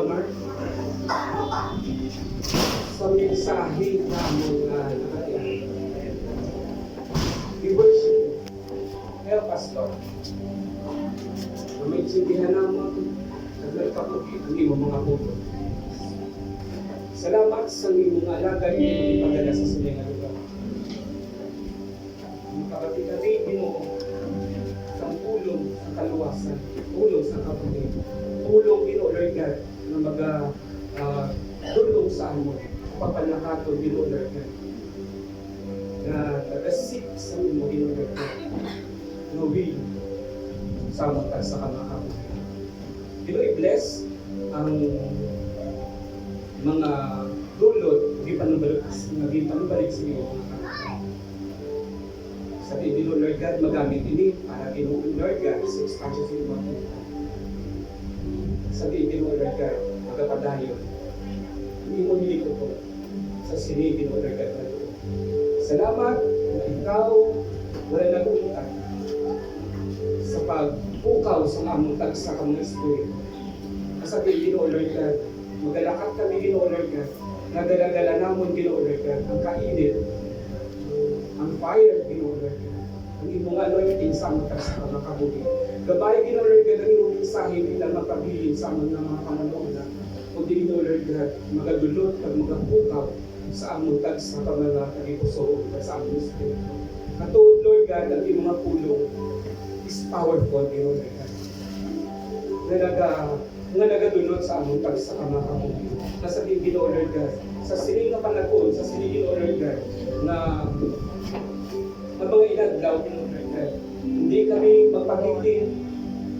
Mar, sa mensahe namon na nakatiyan. We worship you. Help us, Lord. Na may sindihan naman at nagkapugi ang iyong mga puto. Salamat sa iyong alaga niyo ipadala sa siningan lugar. Kapati-kati, Ginoo, sa tulong sa kaluwasan, tulong sa kapatid, tulong, Ginoo, Lord God, na tulong sa amon, papanakato, Ginoo, Lord God, na tagasik sa imo, Ginoo, Lord God, na will sa matag sa kamakapit. Ginoo, i-bless ang mga dulot, hindi panubalik sa iyo. Sabi ni Lord God, magamit ini para Ginoo Lord God sa expansion sa iyo. Sabi ni Lord God, magpapadayon. Hindi mo niliko po sa sinigin Lord God. Salamat na ikaw wala nag-uutang sa pagpukaw sa among tagsa kang Espiritu. Sabi ni Lord God, magalakat kami Ginoo Lord God, nagdala-dala namon Ginoo Lord God, ang kainit, ang fire Ginoo Lord God, ang imong anointing sa among tagsa kang makabuhi. Gabay Ginoo Lord God, ang imong mensahe hindi lang mapabilin sa among mga pamanoon, kundi Ginoo Lord God, magadulot at magapukaw sa among tagsa kang mga kagipuso sa among Espiritu. Katuod Lord God, ang imong mga pulong is powerful Ginoo Lord God. Nga nagadulot sa among tagsa ka mga kamuhi. Nasabihin Ginoo Lord God, sa sining na panagon, sa sining Ginoo Lord God, na mga inadlaw Ginoo Lord God, hindi kami magpagitin,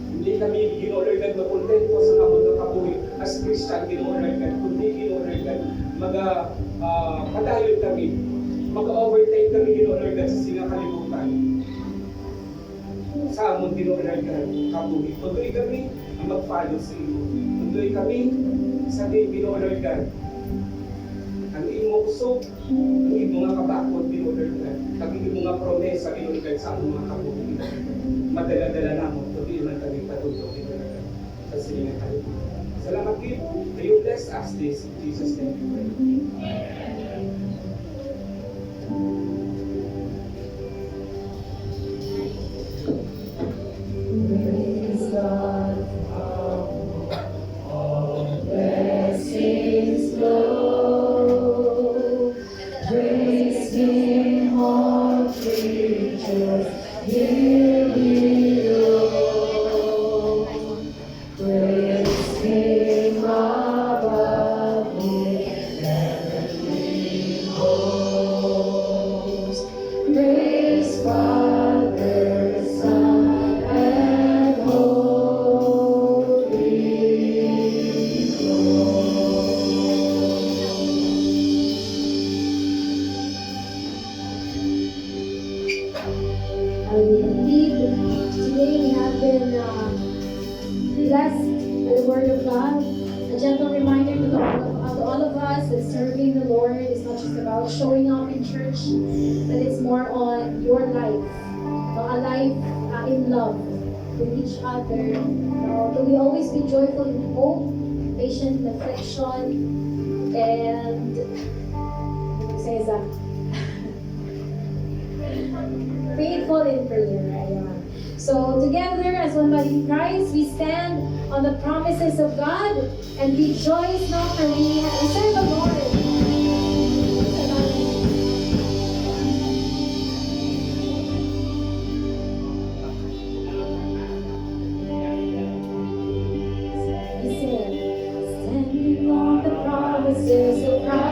hindi kami Ginoo Lord God makontento sa among kamuhi as Christian Ginoo Lord God, kundi Ginoo Lord God, padayon kami, mag-overtake kami Ginoo Lord God sa sinang kalibutan. Sa among Ginoo Lord God, kamuhi. Tuloy kami ang mag-follow sa iyo. Tuloy kami sa Ginoo Lord God. Ang imong usog, ang imong mga kabakot, Ginoo Lord God. Ang imong mga promesa, Ginoo Lord God, sa among mga kabuhi. Madala-dala namon, tuloy man kami patulong, Ginoo Lord God, sa siningan kalibutan. Salamat kayo. May you bless us this in Jesus' name we pray. Showing up in church, but it's more on your life, a life in love with each other. So we always be joyful in hope, patient in affliction, and say that faithful in prayer. Ayan. So together as one body in Christ, we stand on the promises of God and rejoice not for we serve the Lord. Standing on the promises of God.